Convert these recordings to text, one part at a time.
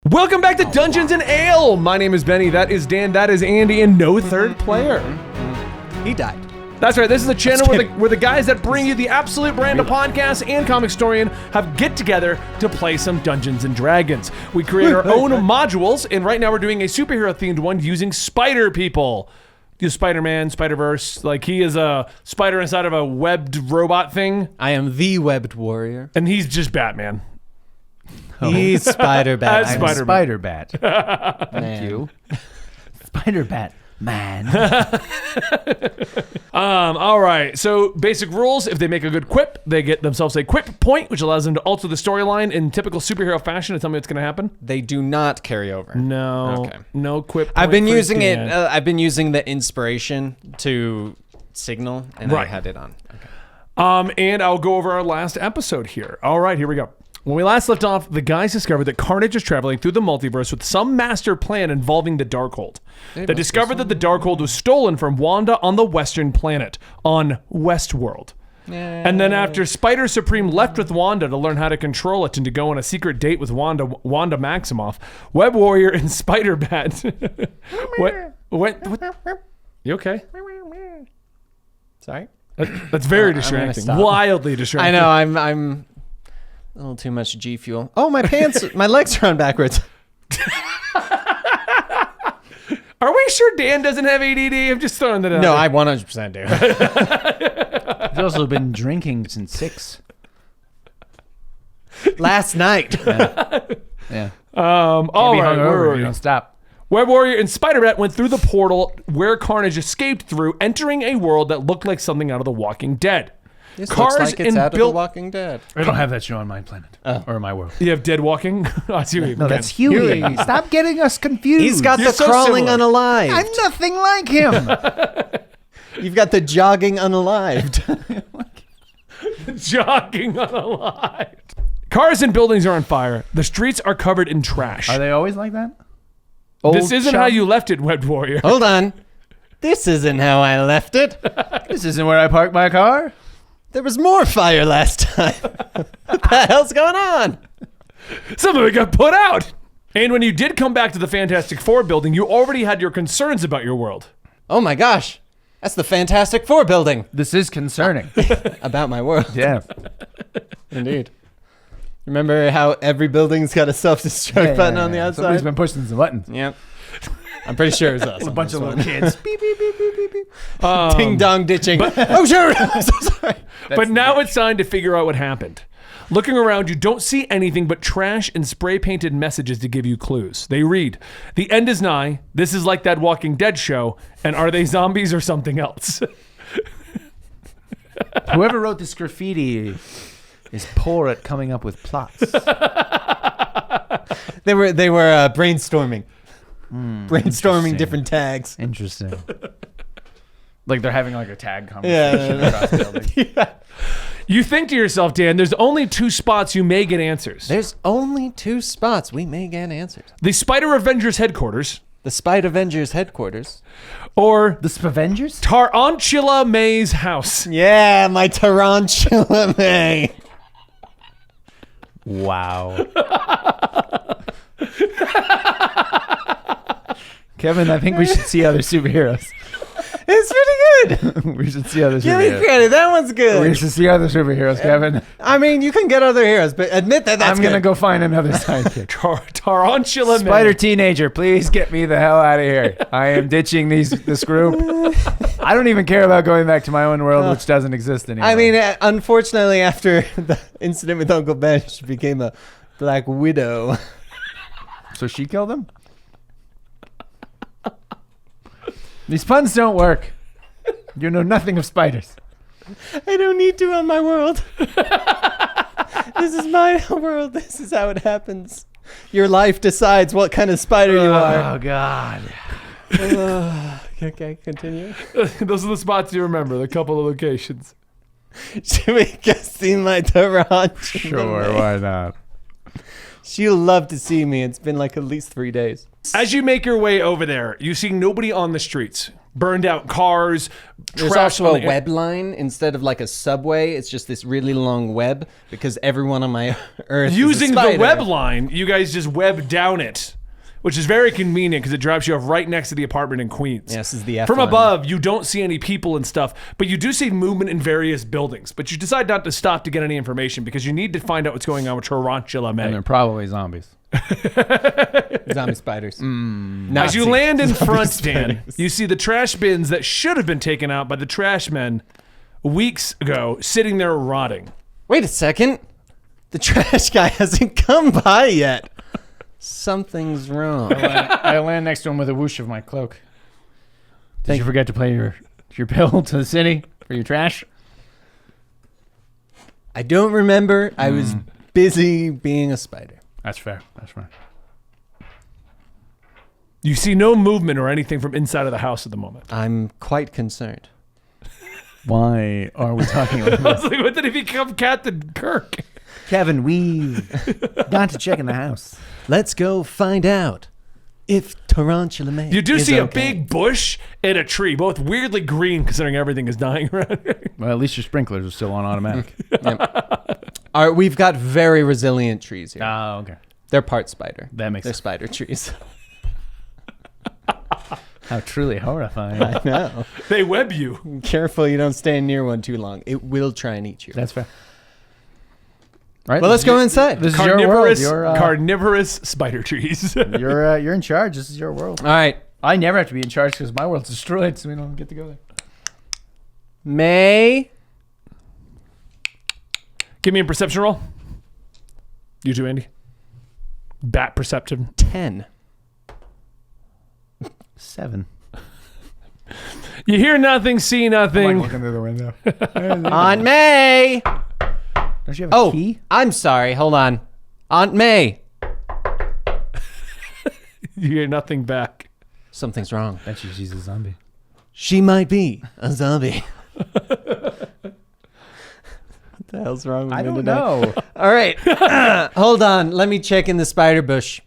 Welcome back to Dungeons and Ale. My name is Benny. That is Dan. That is Andy, and no third player. He died. That's right. This is a channel where the guys that bring you the absolute brand of podcasts and comic historian have get together to play some Dungeons and Dragons. We create our own modules, and right now we're doing a superhero themed one using spider people. Spider-Man, Spider-Verse, like he is a spider inside of a webbed robot thing. I am the webbed warrior. And he's just Batman. He's Spider-Bat. I'm Spider-Bat. Thank you. Spider-Bat. Man. All right. So basic rules: if they make a good quip, they get themselves a quip point, which allows them to alter the storyline in typical superhero fashion. And tell me what's going to happen. They do not carry over. No. Okay. No quip. I've been point for using it. Dan. I've been using the inspiration to signal, and I had it on. Okay. And I'll go over our last episode here. All right, here we go. When we last left off, the guys discovered that Carnage is traveling through the multiverse with some master plan involving the Darkhold. They discovered that the Darkhold was stolen from Wanda on the Western planet, on Westworld. And then after Spider Supreme left with Wanda to learn how to control it and to go on a secret date with Wanda Maximoff, Web Warrior and Spider-Bat what? You okay? Sorry? That's very distracting. Wildly distracting. I know. I'm a little too much G fuel. Oh, my pants, my legs are on backwards. Are we sure Dan doesn't have ADD? I'm just throwing that out. No, I 100% do. He's also been drinking since 6. Last night. Yeah. All right, where were You we? don't stop. Web Warrior and Spider-Bat went through the portal where Carnage escaped through, entering a world that looked like something out of The Walking Dead. This looks like it's out of The Walking Dead. I don't have that show on my planet. Or my world. You have Dead Walking? I see what you No, mean. that's Huey. Stop getting us confused. He's got You're the so crawling similar. unalived. I'm nothing like him. You've got the jogging unalived. Jogging unalived. Cars and buildings are on fire. The streets are covered in trash. Are they always like that? This isn't how you left it, Web Warrior. Hold on. This isn't how I left it. This isn't where I park my car. There was more fire last time. What the hell's going on? Some of it got put out. And when you did come back to the Fantastic Four building, you already had your concerns about your world. Oh my gosh. That's the Fantastic Four building. This is concerning. About my world. Yeah. Indeed. Remember how every building's got a self-destruct button on the outside? Somebody's been pushing some buttons. Yep. I'm pretty sure it's us. A bunch of little kids. Beep, beep, beep, beep, beep, beep. Ding dong ditching. Oh, sure. I'm so sorry. But now it's time to figure out what happened. Looking around, you don't see anything but trash and spray-painted messages to give you clues. They read, "The end is nigh. This is like that Walking Dead show. And are they zombies or something else?" Whoever wrote this graffiti is poor at coming up with plots. They were brainstorming. Brainstorming different tags. Interesting. Like they're having like a tag conversation across buildings. Yeah. You think to yourself, Dan, there's only 2 spots you may get answers. There's only 2 spots we may get answers. The Spider Avengers headquarters, The Spider Avengers headquarters. or The Spavengers? Tarantula May's house. Yeah, my tarantula May. Wow. Kevin, I think we should see other superheroes. It's pretty good. We should see other Give me superheroes. credit. That one's We good. should see other superheroes, Kevin. I mean, you can get other heroes, but admit that that's I'm going to good. go find another sidekick. Tarantula Spider May. teenager, please get me the hell out of here. I am ditching this group. I don't even care about going back to my own world, which doesn't exist anymore. I mean, unfortunately, after the incident with Uncle Ben, she became a Black Widow. so she killed him? These puns don't work. You know nothing of spiders. I don't need to on my world. This is my world. This is how it happens. Your life decides what kind of spider you are. Oh, God. Okay, continue. Those are the spots you remember, the couple of locations. Should we just see my tarantula? Sure, why not? She'll love to see me. It's been like at least 3 days. As you make your way over there, you see nobody on the streets. Burned out cars. There's trash also on a the- web line instead of like a subway. It's just this really long web because everyone on my Earth Using is a the spider. web line, you guys just web down it, which is very convenient because it drops you off right next to the apartment in Queens. Yeah, this is the F From line. above, you don't see any people and stuff, but you do see movement in various buildings. But you decide not to stop to get any information because you need to find out what's going on with Tarantula And May. they're probably zombies. Zombie spiders. As you land in front, Dan, you see the trash bins that should have been taken out by the trash men weeks ago sitting there rotting. Wait a second. The trash guy hasn't come by yet. Something's wrong. I land next to him with a whoosh of my cloak. Did you forget to pay your bill to the city for your trash? I don't remember. I was busy being a spider. That's fair. That's right. You see no movement or anything from inside of the house at the moment. I'm quite concerned. Why are we talking about I was like, when did he become Captain Kirk? Kevin, we've got to check in the house. Let's go find out if Tarantula May You do is see a okay. big bush and a tree, both weirdly green considering everything is dying around here. Well, at least your sprinklers are still on automatic. All right, we've got very resilient trees here. Oh, okay. They're part spider. That makes They're sense. spider trees. How truly horrifying. I know. They web you. Careful you don't stand near one too long. It will try and eat you. That's fair. Right. Well, let's go inside. This is your world. Carnivorous, carnivorous spider trees. You're in charge. This is your world. All right. I never have to be in charge because my world's destroyed, so we don't get to go there. May. Give me a perception roll. You too, Andy. Bat perception. 10. 7. You hear nothing, see nothing. looking through the window. Aunt May. Don't you have a Oh, key? I'm sorry. Hold on. Aunt May. You hear nothing back. Something's wrong. Bet you she's a zombie. She might be a zombie. What the hell's wrong with I me don't today? know. All right. Hold on. Let me check in the spider bush.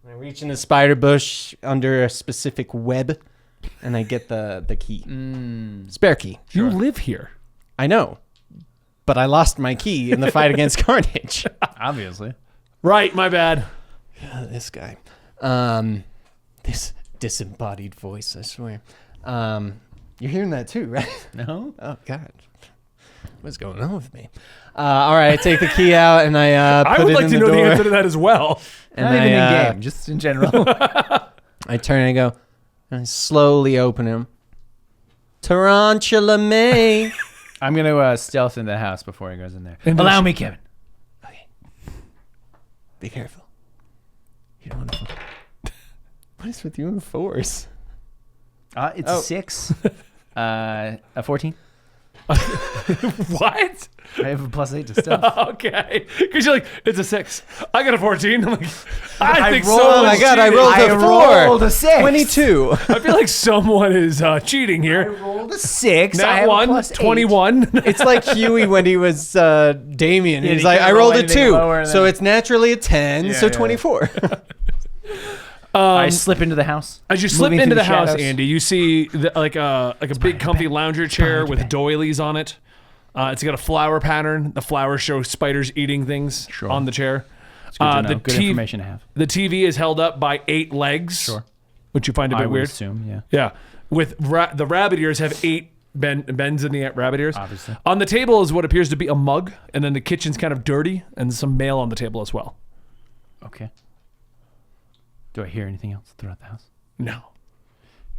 I reach in the spider bush under a specific web, and I get the key. Spare key. You live here. I know. But I lost my key in the fight against Carnage. Obviously. Right, my bad. This guy. This disembodied voice, I swear. You're hearing that too, right? No? Oh, God. What's going on with me? All right, I take the key out and I I put would it like in to the know door. the answer to that as well. And Not even I, in game, just in general. I turn and I go, and I slowly open him. Tarantula May. I'm going to stealth in the house before he goes in there. And Allow there's- me, Kevin. Okay. Be careful. You don't want to. What is with you and fours? It's Oh. a 6. A 14. What? I have a +8 to stealth. Okay. Because you're like, it's a 6. I got a 14. I'm like, I think rolled- someone's Oh my God, I cheating. rolled a 4. rolled a 6. 22. I feel like someone is cheating here. rolled a 6. I That have one, a +8. 21. It's like Huey when he was Damien. Yeah, He's he like, couldn't I roll rolled a anything 2. lower So than- it's naturally a 10, Yeah, so yeah. 24. I slip into the house. As you slip moving into through the house, shadows. Andy, you see like a big comfy lounger chair with doilies on it. It's got a flower pattern. The flowers show spiders eating things Sure. on the chair. It's good to know. the Good information to have. The TV is held up by 8 legs. Sure. Which you find a I bit would weird. assume, yeah. Yeah. With the rabbit ears have 8 bends in the rabbit ears. Obviously. On the table is what appears to be a mug, and then the kitchen's kind of dirty, and some mail on the table as well. Okay. Do I hear anything else throughout the house? No.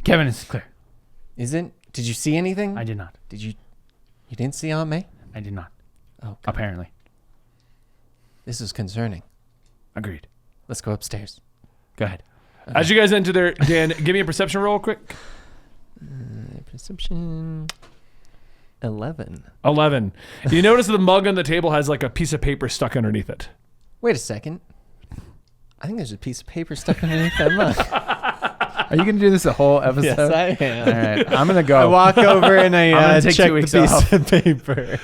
Kevin, it's clear. Isn't? Did you see anything? I did not. Did you? You didn't see Aunt May? I did not. Oh, God. Apparently. This is concerning. Agreed. Let's go upstairs. Go ahead. As you guys enter there, Dan, give me a perception roll quick. Perception 11. 11. You notice the mug on the table has like a piece of paper stuck underneath it. Wait a second. I think there's a piece of paper stuck underneath that mug. Are you going to do this the whole episode? Yes, I am. All right. I'm going to go. I walk over and I'm I gonna take check 2 the weeks piece off. of paper.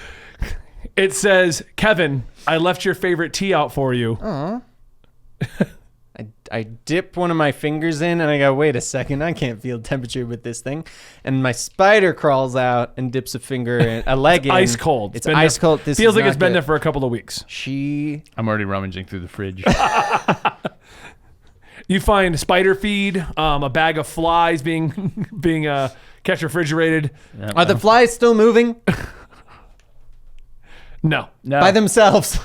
It says, Kevin, I left your favorite tea out for you. I dip one of my fingers in and I go, wait a second, I can't feel temperature with this thing. And my spider crawls out and dips a leg in. Ice cold. It's ice cold. This feels is like not it's been good. there for a couple of weeks. I'm already rummaging through the fridge. You find spider feed, a bag of flies being kept refrigerated. Are the flies still moving? No. By themselves.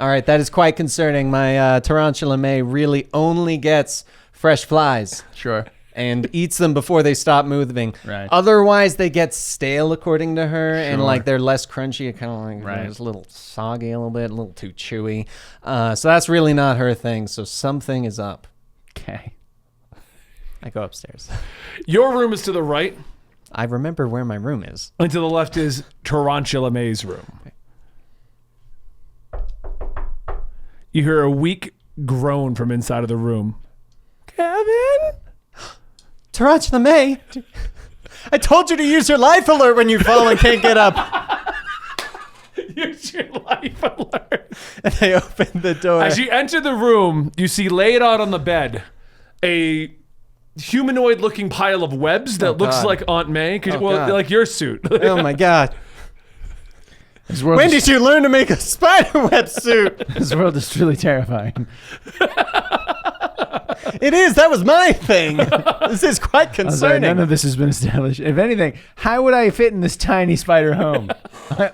All right, that is quite concerning. My tarantula May really only gets fresh flies. Sure. And eats them before they stop moving. Right. Otherwise, they get stale, according to her, and Sure. like they're less crunchy. Kind of like Right. it's a little soggy, a little bit, a little too chewy. So that's really not her thing. So something is up. Okay. I go upstairs. Your room is to the right, I remember where my room is. and to the left is Tarantula May's room. You hear a weak groan from inside of the room. Kevin? Tarantula May, I told you to use your life alert when you fall and can't get up. Use your life alert. And I opened the door. As you enter the room, you see laid out on the bed a humanoid-looking pile of webs that looks God. like Aunt May. Oh, Well, God. like your suit. Oh my God. This world, When is, did you learn to make a spider web suit? this world is truly terrifying. It is. That was my thing. This is quite I'm sorry, concerning. none of this has been established. If anything, how would I fit in this tiny spider home?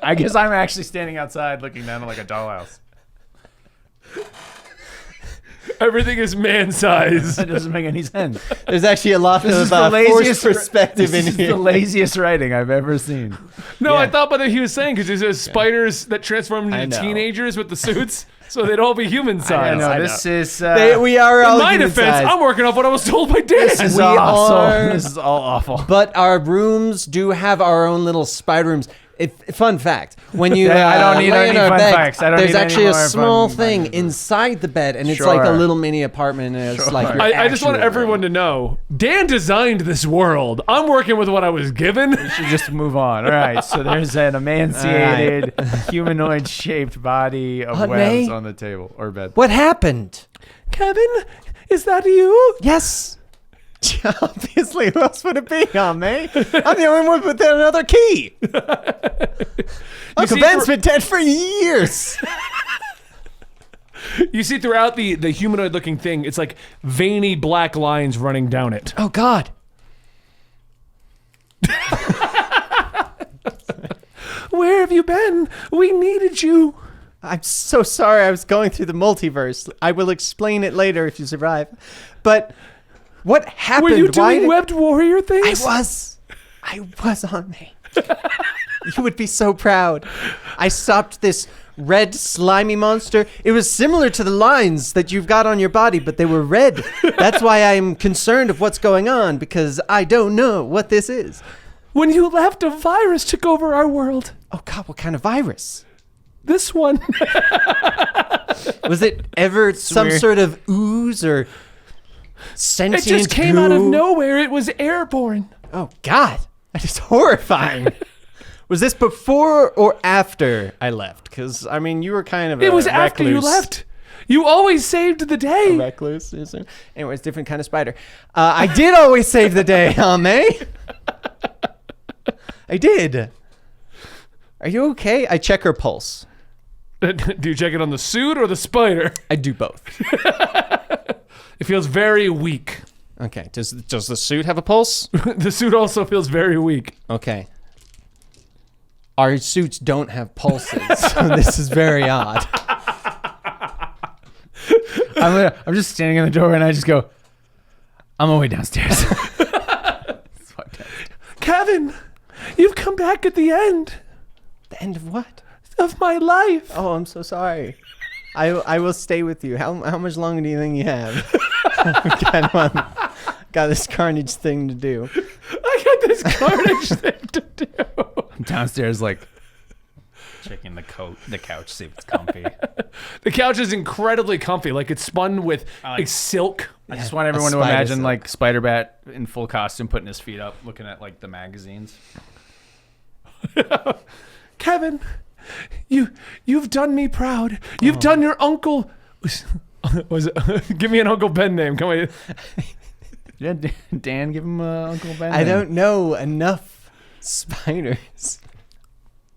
I guess I'm actually standing outside looking down at like a dollhouse. Everything is man-sized. That doesn't make any sense. There's actually a lot This of is the forced laziest perspective This in is here. the laziest writing I've ever seen. No, Yeah. I thought what he was saying because there's spiders that transform I into know. teenagers with the suits, so they'd all be human-sized. No, I this know. is We are all In my human defense, sized. I'm working off what I was told by Dan. this is We awful. are- This is all awful. But our rooms do have our own little spider rooms. Fun fact: when you Yeah, I don't need lay in any our fun bed, facts. I don't there's need any actually a more small fun thing facts. inside the bed, and it's like a Sure. little mini apartment. And it's like your I just want actual everyone to room. know, Dan designed this world. I'm working with what I was given. We should just move on. All right. So there's an emaciated, humanoid-shaped body of Aunt webs May? on the table or bed. What happened? Kevin, is that you? Yes. Obviously, who else would it be, Aunt May? I'm the only one with another key. Uncle see Ben's for- been dead for years. You see throughout the humanoid-looking thing, it's like veiny black lines running down it. Oh, God. Where have you been? We needed you. I'm so sorry I was going through the multiverse. I will explain it later if you survive. But what happened? Were you Why doing did- webbed warrior things? I was on me. You would be so proud. I stopped this red slimy monster. It was similar to the lines that you've got on your body, but they were red. That's why I'm concerned of what's going on, because I don't know what this is. When you left, a virus took over our world. Oh God, what kind of virus? This one. Was it ever some weird. sort of ooze or It sentient just came out of goo? nowhere. It was airborne. Oh God, that is horrifying. Was this before or after I left? Because I mean, you were kind of It was after you recluse. left. You always saved the day. Recluse. Is it? Anyways, different kind of spider. I did always save the day, huh, May? I did. Are you okay? I check her pulse. Do you check it on the suit or the spider? I do both. It feels very weak. Okay. Does the suit have a pulse? The suit also feels very weak. Okay. Our suits don't have pulses, so this is very odd. I'm just standing in the door and I just go, I'm on my way downstairs. Kevin, you've come back at the end The end of what? of my life. Oh, I'm so sorry. I will stay with you. How much longer do you think you have? Got this carnage thing to do. I got this carnage thing to do. I'm downstairs like checking the couch, see if it's comfy. The couch is incredibly comfy. Like it's spun with like silk. I just want everyone to spider imagine silk. like Spider-Bat in full costume putting his feet up, looking at like the magazines. Kevin, You've done me proud. You've done your uncle. Was it? Give me an Uncle Ben name. Come on. Yeah, Dan, give him Uncle Ben. I don't know enough spiders.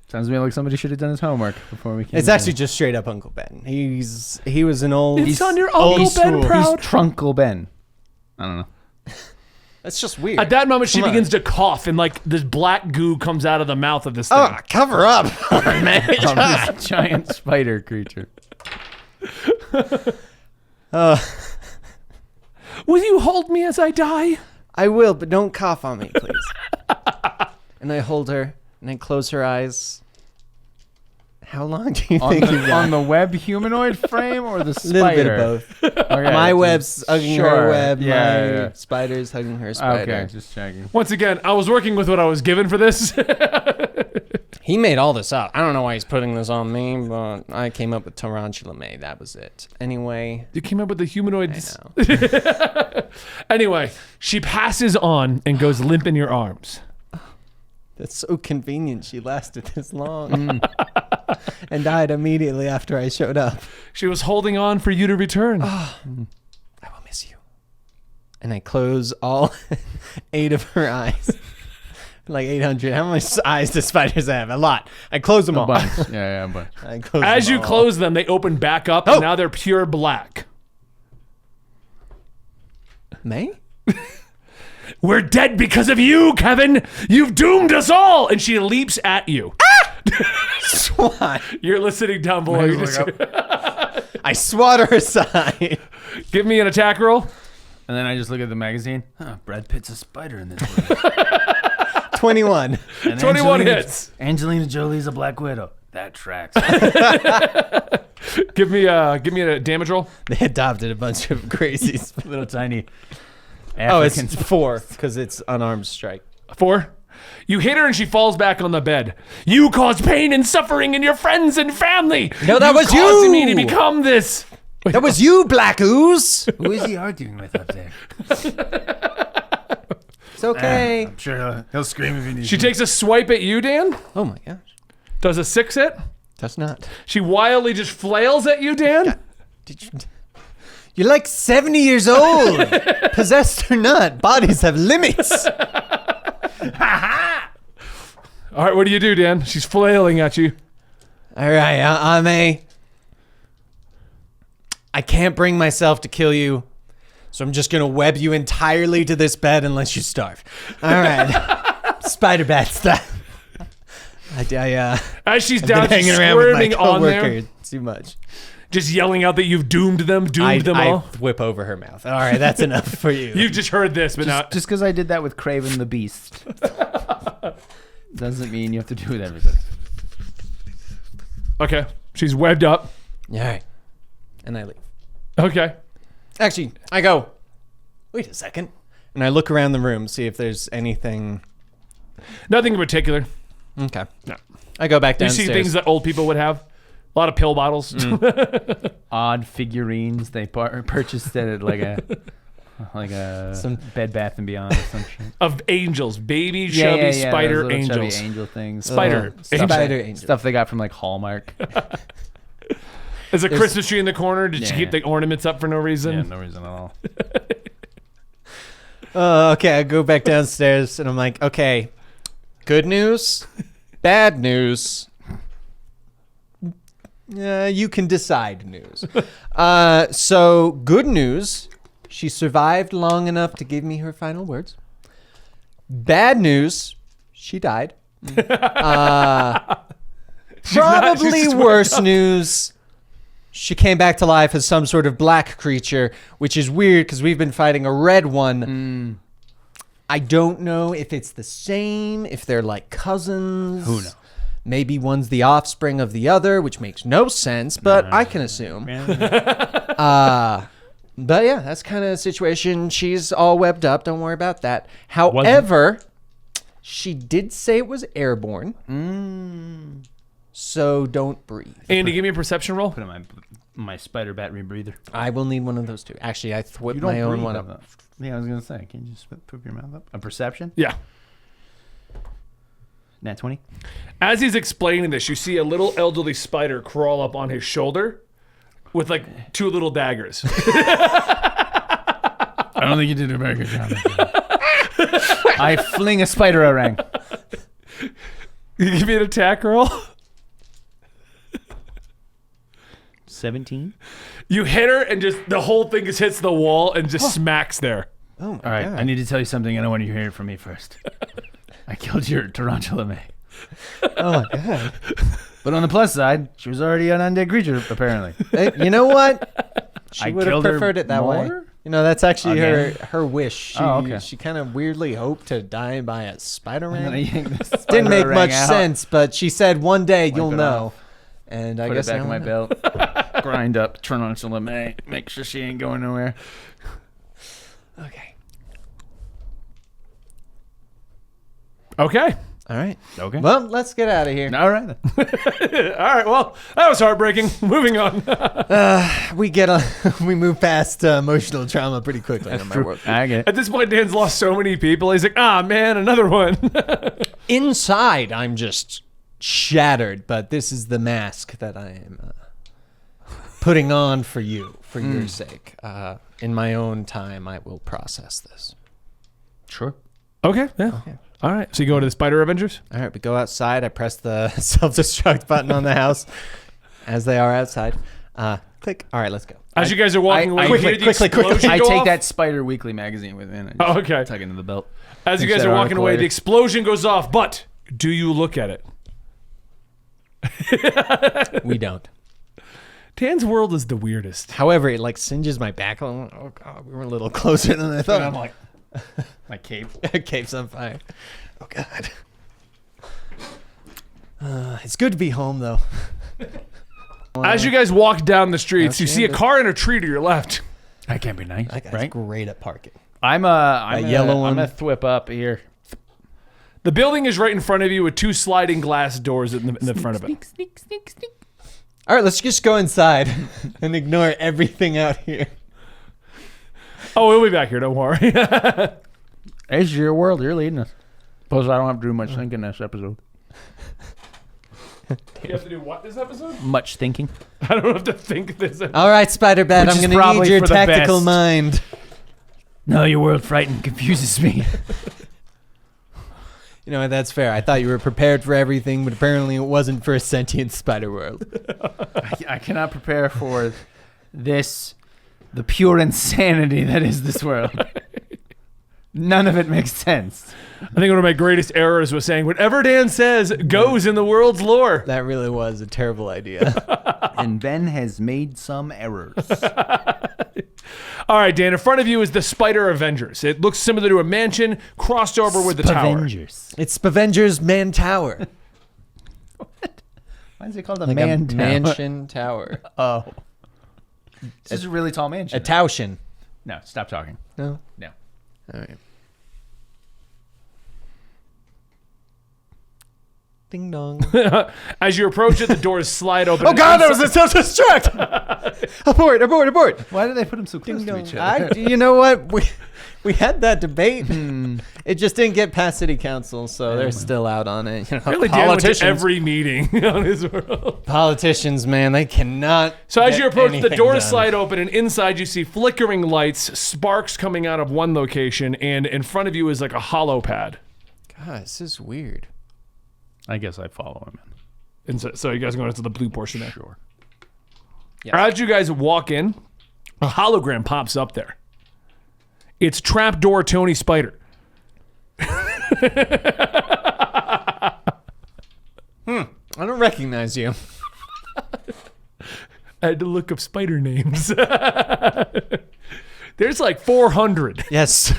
Sounds to me like somebody should have done his homework before we came. It's actually just straight up Uncle Ben. He was an old. It's on your Uncle Ben proud. He's Trunkle Ben. I don't know. That's just weird. At that moment, she begins to cough, and like this black goo comes out of the mouth of this thing. Oh, cover up, man! This giant spider creature. Will you hold me as I die? I will, but don't cough on me, please. And I hold her, and I close her eyes. How long do you think you've got? On the web humanoid frame or the A spider? little bit of both. Okay, My web's hugging her web. Yeah, My spider's hugging her spider. Okay, just checking. Once again, I was working with what I was given for this. He made all this up. I don't know why he's putting this on me, but I came up with Tarantula May. That was it. Anyway. You came up with the humanoids. I know. Anyway, she passes on and goes limp in your arms. That's so convenient. She lasted this long. And died immediately after I showed up. She was holding on for you to return. I will miss you. And I close all 8 of her eyes. Like 800. How many eyes do spiders have? A lot. I close them A all. bunch. Yeah, a bunch. I close As them you all. close them, they open back up, and now they're pure black. May? We're dead because of you, Kevin. You've doomed us all. And she leaps at you. Swat. You're listening down below. You just- I swat her aside. Give me an attack roll. And then I just look at the magazine. Brad Pitt's a spider in this movie. 21. And 21 hits. Angelina Jolie's a Black Widow. That tracks. Give me a damage roll. They adopted a bunch of crazies. Little tiny. Oh, African. it's 4 because it's unarmed strike. 4. You hit her and she falls back on the bed. You caused pain and suffering in your friends and family. No, that was caused you. me to become this. That was you, Black Ooze. Who is he arguing with up there? It's okay. I'm sure he'll scream if he needs She takes a swipe at you, Dan. Oh my gosh. Does a 6 hit? Does not. She wildly just flails at you, Dan. Did you? You're like 70 years old. Possessed or not, bodies have limits. All right, what do you do, Dan? She's flailing at you. All right, I can't bring myself to kill you, so I'm just going to web you entirely to this bed unless you starve. All right. Spider bat style. As she's I've down, been she's hanging around with my squirming on coworker there, too much. just yelling out that you've doomed them I all. whip over her mouth. All right, that's enough for you. You've just heard this, but now Just because I did that with Craven the Beast doesn't mean you have to do it with everybody. okay. She's webbed up. All right. And I leave. Okay. Actually, I go, wait a second. And I look around the room, see if there's anything. Nothing in particular. Okay. No. I go back You downstairs. see things that old people would have. A lot of pill bottles. Odd figurines they purchased at like a Some- Bed Bath and Beyond or some shit. Of angels, baby chubby spider those little angels. chubby angel things. Spider. Stuff, Spider angel. stuff they got from like Hallmark. There's a Christmas tree in the corner. Did you Yeah. keep the ornaments up for no reason? Yeah, no reason at all. Okay, I go back downstairs and I'm like, okay, good news, bad news. You can decide news. So good news, she survived long enough to give me her final words. Bad news, she died. Probably she's worse webbed up. news. She came back to life as some sort of black creature, which is weird because we've been fighting a red one. I don't know if it's the same, if they're like cousins. Who knows? Maybe one's the offspring of the other, which makes no sense, but I can assume. But yeah, that's kind of the situation. She's all webbed up. Don't worry about that. However, she did say it was airborne. So don't breathe. Andy, give me a perception roll. Put in my spider bat rebreather. I will need one of those too. Actually, I whipped You don't my own breathe one up up. that. Yeah, I was gonna say, can you just put your mouth up? A perception? Yeah. Nat 20. As he's explaining this, you see a little elderly spider crawl up on his shoulder with like 2 little daggers. I don't think you did a very good job. I fling a spider orang. You give me an attack roll. 17. You hit her, and just the whole thing just hits the wall and just smacks there. Oh my All right, God. I need to tell you something, and I want you to hear it from me first. I killed your tarantula May. Oh my God. But on the plus side, she was already an undead creature, apparently. Hey, you know what? She I would have killed her preferred it that way. more? You know, that's actually Again? her wish. She, Oh, okay. She kind of weirdly hoped to die by a Spider-Man. Didn't Didn't make much sense, but she said one day you'll it know. off. And I Put guess it back in now my I know. belt. Grind up tarantula May. Make sure she ain't going nowhere. Okay. Okay. All right. Okay. Well, let's get out of here. All right. All right. Well, that was heartbreaking. Moving on. We move past emotional trauma pretty quickly in my world. I get it. At this point, Dan's lost so many people. He's like, man, another one. Inside, I'm just shattered, but this is the mask that I am putting on for you, for your sake. In my own time, I will process this. Sure. Okay. Yeah. Okay. All right. So you go to the Spider Avengers? All right, we go outside. I press the self-destruct button on the house as they are outside. Click. All right, let's go. As you guys are walking away, you quickly, hear the quickly, quickly. explosion I go take off. that Spider Weekly magazine with me and I just Oh, okay. tuck it into the belt. As you Finish guys that are walking article away, later. the explosion goes off, but do you look at it? We don't. Dan's world is the weirdest. However, it like singes my back. Oh God, we were a little closer than I thought. I'm like, my cape. Cape's on fire. Oh God. It's good to be home though. As you guys walk down the streets, Oh, you see a shit. car and a tree to your left. That can't be nice, That guy's right? great at parking. I'm a yellow one. I'm a thwip up here. The building is right in front of you with 2 sliding glass doors in the front of it. Sneak. All right, let's just go inside and ignore everything out here. Oh, we'll be back here. Don't worry. It's your world. You're leading us. Suppose I don't have to do much thinking this episode. You have to do what this episode? Much thinking. I don't have to think this. All right, Spider-Man, Which I'm is going to probably need your for the tactical best. mind. No, your world frightened confuses me. You know what, that's fair. I thought you were prepared for everything, but apparently it wasn't for a sentient spider world. I cannot prepare for this, the pure insanity that is this world. None of it makes sense. I think one of my greatest errors was saying whatever Dan says goes in the world's lore. That really was a terrible idea. And Ben has made some errors. All right, Dan, in front of you is the Spider Avengers. It looks similar to a mansion crossed over with the tower. Avengers. It's Avengers Man Tower. Why is it called a Like man a tower? mansion tower. Oh. This is a really tall mansion. A Taushin. No, stop talking. No? No. All right. Ding dong. As you approach it, the doors slide open. Oh God, that was a self-destruct! Abort! Why did they put them so close to each other? You know what? We had that debate. It just didn't get past city council, so they're still out on it. You know, Really, Dan went to every meeting on his world. Politicians, man, they cannot. So as get you approach, the anything doors done. slide open, and inside you see flickering lights, sparks coming out of one location, and in front of you is like a hollow pad. God, this is weird. I guess I follow him. And so you guys are going into the blue portion there. Sure. Yes. As you guys walk in, a hologram pops up there. It's Trapdoor Tony Spider. I don't recognize you. I had to look up spider names. There's like 400. Yes.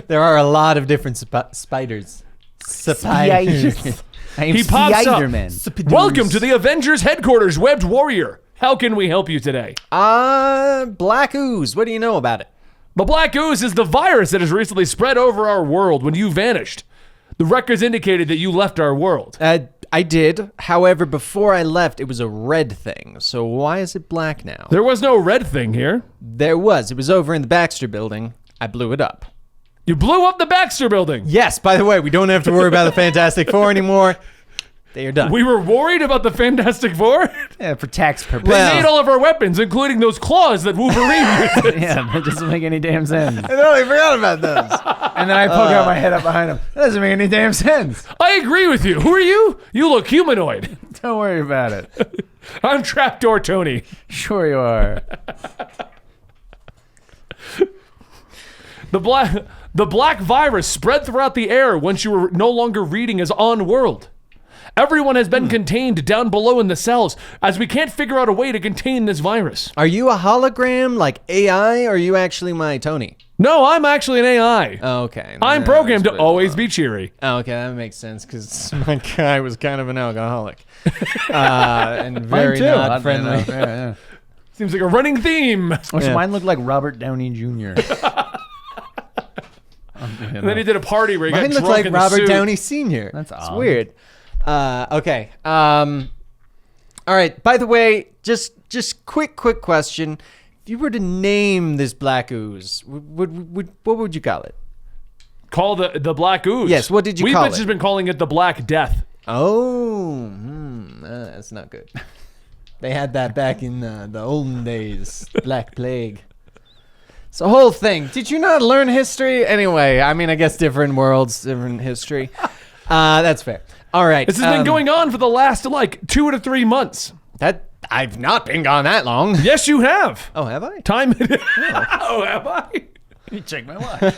There are a lot of different spiders. Spiders. I am He pops up. Spiderman. Welcome to the Avengers headquarters, Webbed Warrior. How can we help you today? Black ooze. What do you know about it? The Black Ooze is the virus that has recently spread over our world when you vanished. The records indicated that you left our world. I did. However, before I left, it was a red thing. So why is it black now? There was no red thing here. There was. It was over in the Baxter building. I blew it up. You blew up the Baxter building. Yes, by the way, we don't have to worry about the Fantastic Four anymore. They are done. We were worried about the Fantastic Four. Yeah, for tax purposes. They made all of our weapons, including those claws that Wolverine uses. Yeah, that doesn't make any damn sense. I totally forgot about those. And then I poke out my head up behind him. That doesn't make any damn sense. I agree with you. Who are you? You look humanoid. Don't worry about it. I'm Trapdoor Tony. Sure you are. The black virus spread throughout the air once you were no longer reading as on-world. Everyone has been contained down below in the cells, as we can't figure out a way to contain this virus. Are you a hologram like AI, or are you actually my Tony? No, I'm actually an AI. Oh, okay. I'm programmed to always be cheery. Oh, okay, that makes sense, because my guy was kind of an alcoholic. And very not friendly. Yeah. Seems like a running theme. Oh, so mine looked like Robert Downey Jr. And then he did a party where he Mine got looked drunk like in the Robert suit. Downey Sr. That's It's odd. weird. Okay. All right. By the way, just quick question. If you were to name this black ooze, what would you call it? Call the Black Ooze. Yes, what did you call We've it? just been calling it the Black Death. Oh, that's not good. They had that back in the olden days. Black Plague. It's the whole thing. Did you not learn history? Anyway, I mean, I guess different worlds, different history. That's fair. All right. This has been going on for the last, 2 to 3 months. That I've not been gone that long. Yes, you have. Oh, have I? Time. Oh, have I? You check my watch.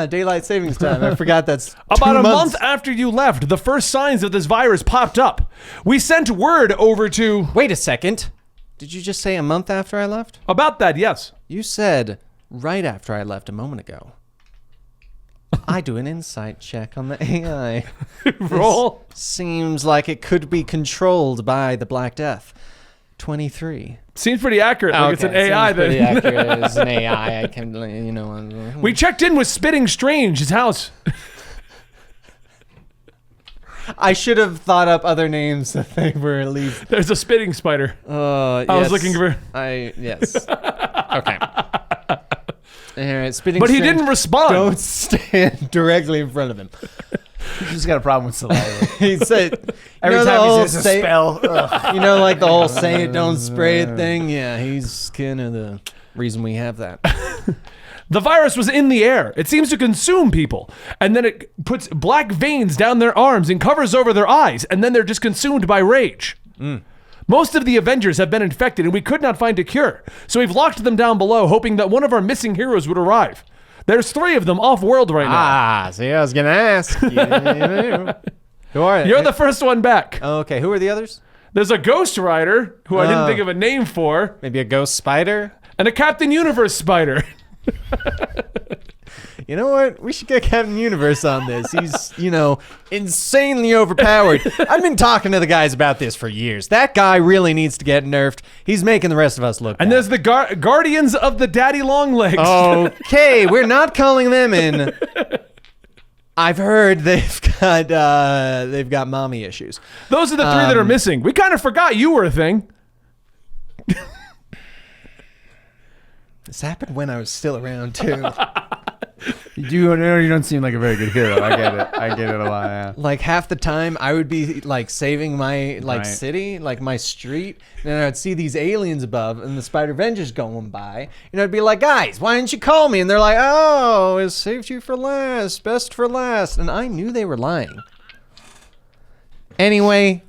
Daylight savings time. I forgot that's About 2 a months. month after you left, the first signs of this virus popped up. We sent word over to... Wait a second. Did you just say a month after I left? About that, yes. You said right after I left a moment ago. I do an insight check on the AI. Roll. Seems like it could be controlled by the Black Death. 23. Seems pretty accurate. Like it's an AI Seems pretty that... accurate. It's an AI. I can, We checked in with Spitting Strange, his house. I should have thought up other names that they were at least. There's a spitting spider. I was looking for... Yes. Okay. All right, spitting. But he Strange, didn't respond. Don't stand directly in front of him. He's just got a problem with saliva. He said Every time he says a spell. You know, like the whole "say it, don't spray it" thing. Yeah, he's kind of the reason we have that. The virus was in the air. It seems to consume people. And then it puts black veins down their arms and covers over their eyes. And then they're just consumed by rage. Most of the Avengers have been infected and we could not find a cure. So we've locked them down below, hoping that one of our missing heroes would arrive. There's 3 of them off-world right now. See, I was going to ask. Who are you? You're the first one back. Okay, who are the others? There's a Ghost Rider, who I didn't think of a name for, Maybe a ghost spider? and a Captain Universe spider. You know what? We should get Captain Universe on this. He's, insanely overpowered. I've been talking to the guys about this for years. That guy really needs to get nerfed. He's making the rest of us look And bad. there's the Guardians of the Daddy Longlegs. Okay, we're not calling them in. I've heard they've got mommy issues. Those are the 3 that are missing. We kind of forgot you were a thing. This happened when I was still around too. You don't seem like a very good hero. I get it a lot. Yeah. Like half the time I would be like saving my Right. city, like my street, and then I'd see these aliens above and the Spider Avengers going by, and I'd be like, guys, why didn't you call me? And they're like, oh, it saved you for last, best for last. And I knew they were lying. Anyway,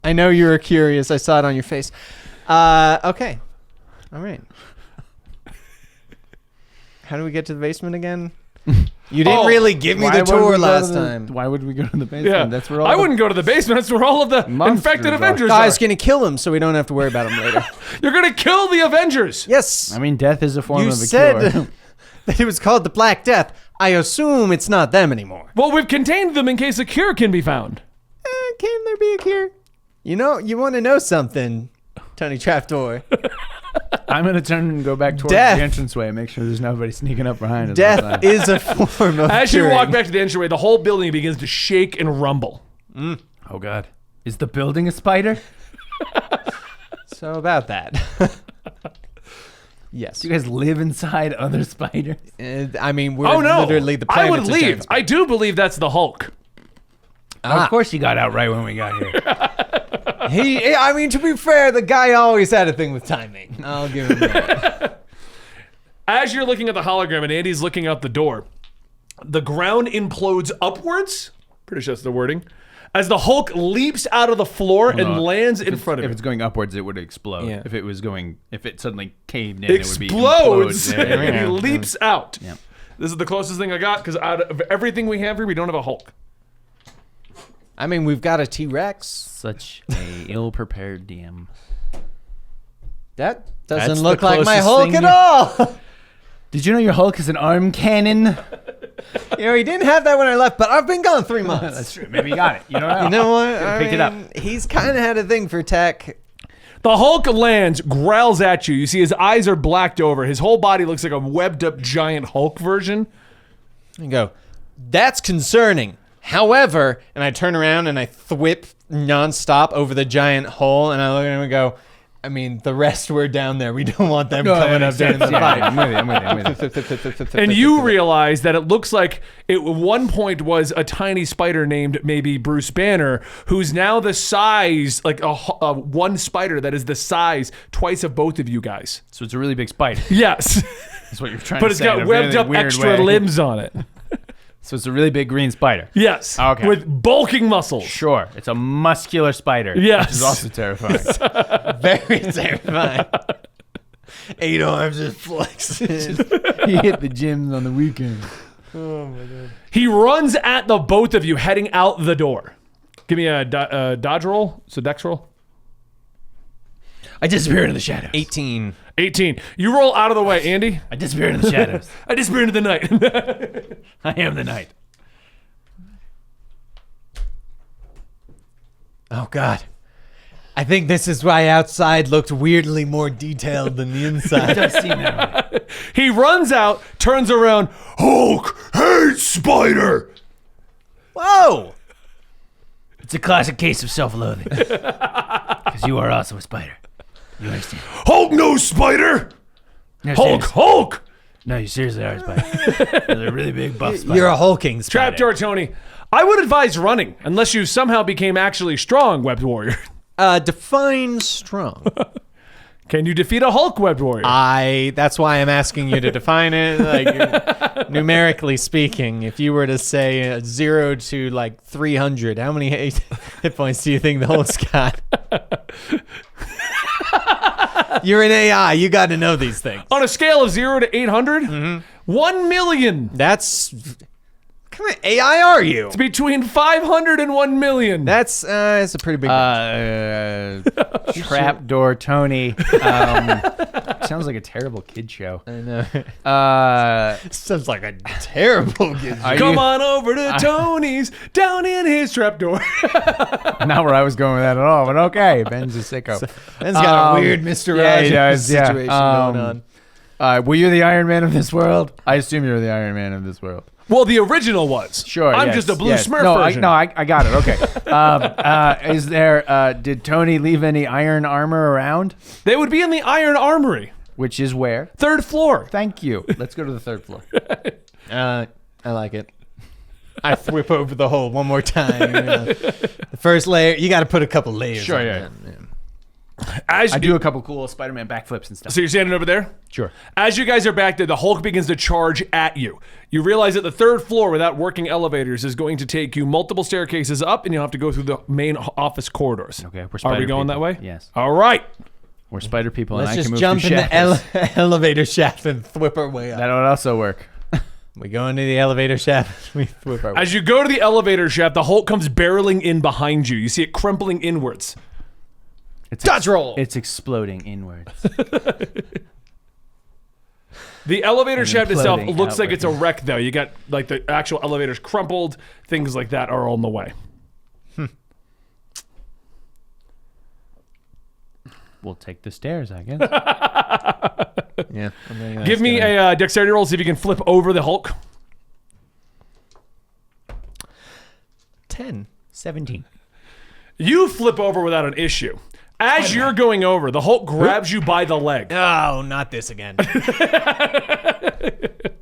I know you were curious. I saw it on your face. Okay. All right. How do we get to the basement again? You didn't really give me the would tour we go last to time. Why would we go to the basement? Yeah. That's where all I wouldn't go to the basement. That's where all of the Monsters infected are. Avengers Guy's are. gonna kill him, so we don't have to worry about him later. You're going to kill the Avengers. Yes. I mean, death is a form You of a said cure. that it was called the Black Death. I assume it's not them anymore. Well, we've contained them in case a cure can be found. Can there be a cure? You want to know something, Tony Trapdoor. I'm gonna turn and go back towards Death. the entranceway and make sure there's nobody sneaking up behind us. Death is a form of As you curing. walk back to the entryway, the whole building begins to shake and rumble. Oh God, is the building a spider? So about that. Yes. Do you guys live inside other spiders? I mean, we're Oh no! literally the I planet's would a leave. giant spider. I do believe that's the Hulk. Of course, you got out right when we got here. I mean, to be fair, the guy always had a thing with timing. I'll give him that. As you're looking at the hologram and Andy's looking out the door, the ground implodes upwards. Pretty sure that's the wording. As the Hulk leaps out of the floor and lands in front of If you. it's going upwards, it would explode. Yeah. If it suddenly caved in, Explodes. it would be implode. And he leaps out. Yeah. This is the closest thing I got because out of everything we have here, we don't have a Hulk. I mean, we've got a T-Rex. Such a ill-prepared DM. That That's doesn't the look like my closest Hulk thing at you- all. Did you know your Hulk is an arm cannon? You know, he didn't have that when I left, but I've been gone 3 months. That's true. Maybe you got it. You don't know. You know what? Picked it up. He's kind of had a thing for tech. The Hulk lands, growls at you. You see his eyes are blacked over. His whole body looks like a webbed up giant Hulk version. And go, that's concerning. However, and I turn around and I thwip nonstop over the giant hole, and I look at him and go, I mean, the rest were down there. We don't want them coming up during the fight. I'm with you. And you realize that it looks like it at one point was a tiny spider named maybe Bruce Banner, who's now the size, like a one spider that is the size twice of both of you guys. So it's a really big spider. Yes. That's what you're trying But to it's say. in got a webbed really up weird extra way. limbs on it. So it's a really big green spider. Yes. Okay. With bulking muscles. Sure. It's a muscular spider. Yes. Which is also terrifying. Very terrifying. 8 arms just flexing. He hit the gyms on the weekend. He runs at the both of you heading out the door. Give me a dodge roll. So dex roll. I disappear into the shadows. 18. 18. You roll out of the way, Andy. I disappear into the shadows. I disappear into the night. I am the night. Oh, God. I think this is why outside looked weirdly more detailed than the It inside. does seem that way. He runs out, turns around. Hulk hates spider. Whoa! It's a classic case of self-loathing. Because you are also a spider. You understand? Hulk knows spider. No, Hulk, seriously. Hulk. No, you seriously are a spider. You're a really big buff spider. You're a hulking spider. Trapdoor Tony. I would advise running unless you somehow became actually strong, Webbed Warrior. Define strong. Can you defeat a Hulk, Webbed Warrior? That's why I'm asking you to define it. Like, numerically speaking, if you were to say 0 to like 300, how many hit points do you think the Hulk's got? You're an AI. You got to know these things. On a scale of 0 to 800, 1 million. That's what kind of AI are you? It's between 500 and 1 million. That's a pretty big. Trapdoor Tony. Sounds like a terrible kid show. I know. Sounds like a terrible. Come on over to Tony's down in his trapdoor. Not where I was going with that at all, but okay. Ben's a sicko. Ben's got a weird Mr. Rogers situation going on. Were you the Iron Man of this world? I assume you're the Iron Man of this world. Well, the original was. Sure. I'm yes, just a blue yes. Smurf no, version. I got it. Okay. Is there? Did Tony leave any iron armor around? They would be in the Iron Armory. Which is where? 3rd floor. Thank you. Let's go to the 3rd floor. I like it. I whip over the hole one more time. The first layer, you got to put a couple layers. Sure, on yeah. that. As I do a couple cool Spider-Man backflips and stuff. So you're standing over there? Sure. As you guys are back there, the Hulk begins to charge at you. You realize that the 3rd floor without working elevators is going to take you multiple staircases up, and you'll have to go through the main office corridors. Okay, we're Are spider we going people. that way? Yes. All right. We're spider people, Let's and I just can move jump through in the shadows. elevator shaft and whip our way up. That would also work. We go into the elevator shaft. We whip our way. As you go to the elevator shaft, the Hulk comes barreling in behind you. You see it crumpling inwards. It's Dodge roll. It's exploding inwards. The elevator And shaft itself imploding looks like it's a outward. wreck, though. You got like the actual elevators crumpled, things like that are on the way. We'll take the stairs, I guess. Yeah. Give me a dexterity roll, see if you can flip over the Hulk. 10. 17. You flip over without an issue. As you're going over, the Hulk grabs you by the leg. Oh, not this again.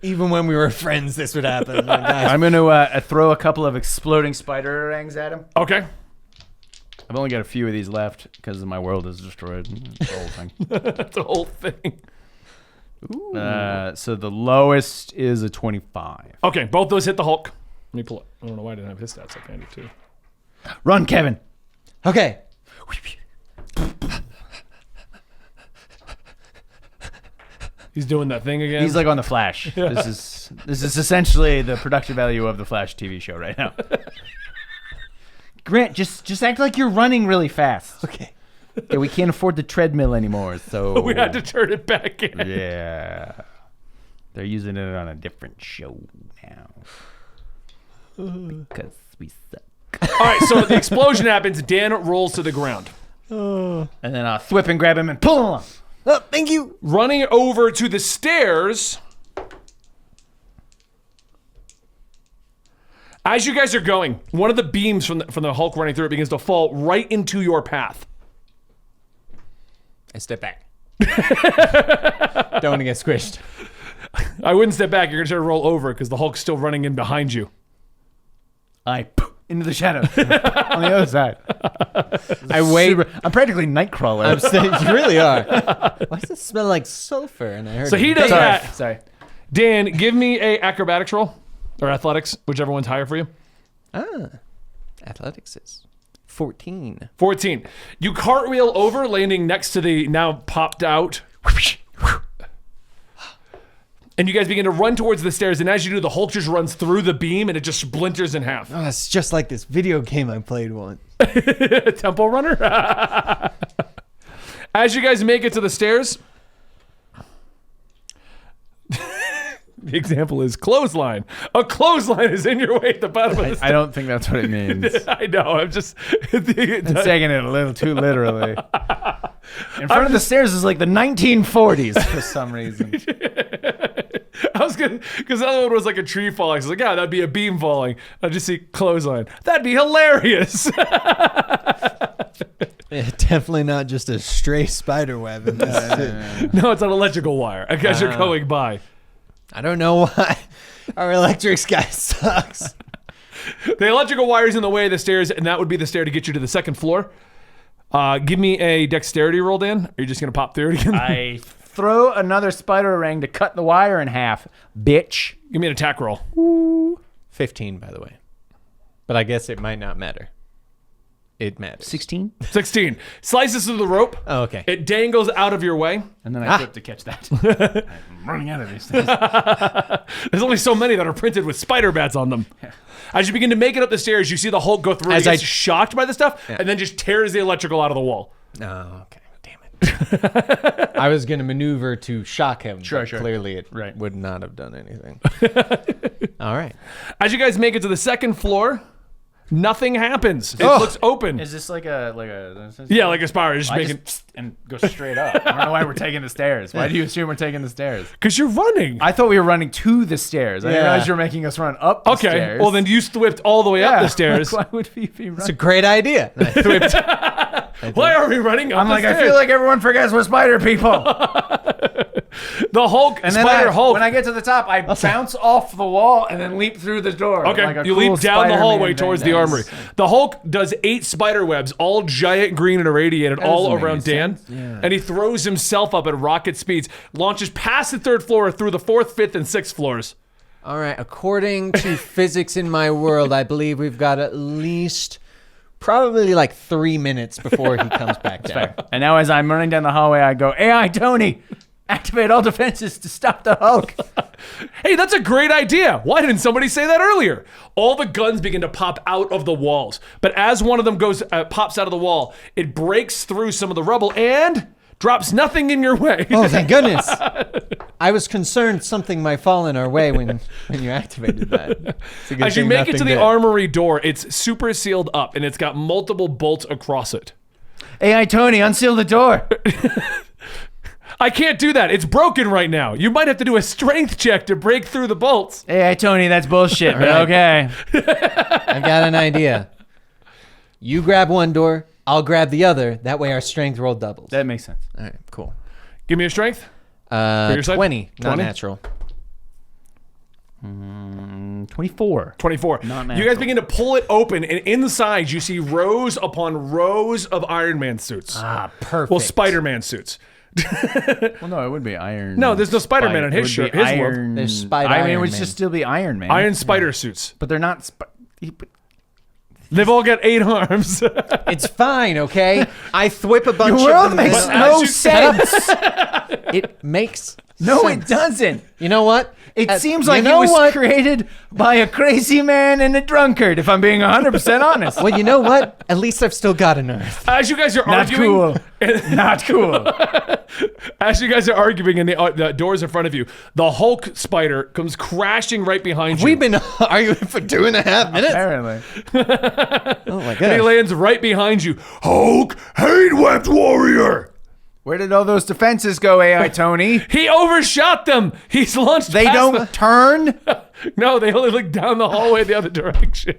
Even when we were friends, this would happen. Oh, guys. I'm going to throw a couple of exploding spider-rangs at him. Okay. I've only got a few of these left because my world is destroyed. It's the whole thing. That's the whole thing. So the lowest is a 25. Okay, both those hit the Hulk. Let me pull it. I don't know why I didn't have his stats like Andy too. Run, Kevin. Okay. He's doing that thing again. He's like on the Flash. This is essentially the production value of the Flash TV show right now. Grant, just act like you're running really fast. Okay. Yeah, we can't afford the treadmill anymore, so we had to turn it back in. Yeah, they're using it on a different show now because we suck. All right, so the explosion happens. Dan rolls to the ground. And then I'll thwip and grab him and pull him along. Oh, thank you. Running over to the stairs. As you guys are going, one of the beams from the Hulk running through it begins to fall right into your path. I step back. Don't want to get squished. I wouldn't step back. You're going to try to roll over because the Hulk's still running in behind you. I into the shadows on the other side. I wait. I'm practically Nightcrawler. I'm saying, you really are. Why does it smell like sulfur? And I heard So he does that. Sorry. Dan, give me a acrobatics roll or athletics, whichever one's higher for you. Athletics is 14. 14. You cartwheel over, landing next to the now popped out. And you guys begin to run towards the stairs, and as you do, the Hulk just runs through the beam, and it just splinters in half. Oh, it's just like this video game I played once. Temple Runner? As you guys make it to the stairs, the example is clothesline. A clothesline is in your way at the bottom of the stairs. I don't think that's what it means. I know, I'm just... I'm taking it a little too literally. In front of the stairs is like the 1940s for some reason. I was gonna, because the other one was like a tree falling. I was like, yeah, that'd be a beam falling. I just see clothesline. That'd be hilarious. Yeah, definitely not just a stray spider web in this. No, it's an electrical wire. I guess you're going by. I don't know why our electrics guy sucks. The electrical wire's in the way of the stairs, and that would be the stair to get you to the second floor. Give me a dexterity roll, Dan. Are you just gonna pop through it again? I throw another spider ring to cut the wire in half, bitch. Give me an attack roll. 15, by the way. But I guess it might not matter. It matters. 16. 16. Slices through the rope. Oh, okay. It dangles out of your way. And then I flip to catch that. I'm running out of these things. There's only so many that are printed with spider bats on them. As you begin to make it up the stairs, you see the Hulk go through and gets shocked by the stuff, and then just tears the electrical out of the wall. Oh, okay. Damn it. I was going to maneuver to shock him. Sure. Clearly it Right. would not have done anything. All right. As you guys make it to the second floor, nothing happens. It looks open. Is this like a Yeah, like a spider. Just I making... just and go straight up. I don't know why we're taking the stairs. Why do you assume we're taking the stairs? Because you're running. I thought we were running to the stairs. I didn't Yeah. realize you were making us run up the Okay, stairs. well then you whipped all the way up the stairs. Why would we be running? It's a great idea. And I threw Why are we running up I'm the like, stairs? I feel like everyone forgets we're spider people. The Hulk, And then Spider Hulk. when I get to the top, I bounce off the wall and then leap through the door. Okay, like a you cool leap down the Spider-Man hallway thing. towards the armory. The Hulk does 8 spider webs, all giant, green, and irradiated, all doesn't around make Dan. sense. Yeah. And he throws himself up at rocket speeds, launches past the 3rd floor through the 4th, 5th, and 6th floors. All right. According to physics in my world, I believe we've got at least probably like 3 minutes before he comes back down. And now as I'm running down the hallway, I go, AI Tony, activate all defenses to stop the Hulk. Hey, that's a great idea. Why didn't somebody say that earlier? All the guns begin to pop out of the walls. But as one of them pops out of the wall, it breaks through some of the rubble and drops nothing in your way. Oh, thank goodness. I was concerned something might fall in our way when you activated that. It's a good As you thing make it to nothing the did. armory door, it's super sealed up and it's got multiple bolts across it. AI Tony, unseal the door. I can't do that. It's broken right now. You might have to do a strength check to break through the bolts. AI Tony, that's bullshit, but right. okay. I've got an idea. You grab one door, I'll grab the other. That way our strength roll doubles. That makes sense. All right, cool. Give me a strength. your side? 20, not 20? natural. 24. 24. Not You natural. guys begin to pull it open, and inside you see rows upon rows of Iron Man suits. Ah, perfect. Well, Spider-Man suits. Well, no, it would be Iron. No, there's no Spider-Man in his It would shirt. be His world. Iron. There's Spider I mean, it Iron would Man. just still be Iron Man. Iron Spider suits. But they're not. They've all got 8 arms. It's fine, okay? I thwip a bunch Your of world them. makes and- no Shut up. sense. It makes No, sense. it doesn't. You know what? It seems you like know it was what? created by a crazy man and a drunkard, if I'm being 100% honest. Well, you know what? At least I've still got an Earth. As you guys are Not arguing, cool. Not cool. as you guys are arguing in the doors in front of you, the Hulk spider comes crashing right behind you. We've been arguing for 2.5 minutes. Apparently. Oh my and he god! lands right behind you. Hulk, hate-wept warrior. Where did all those defenses go, AI Tony? He overshot them. He's launched. They past don't turn? No, they only look down the hallway the other direction.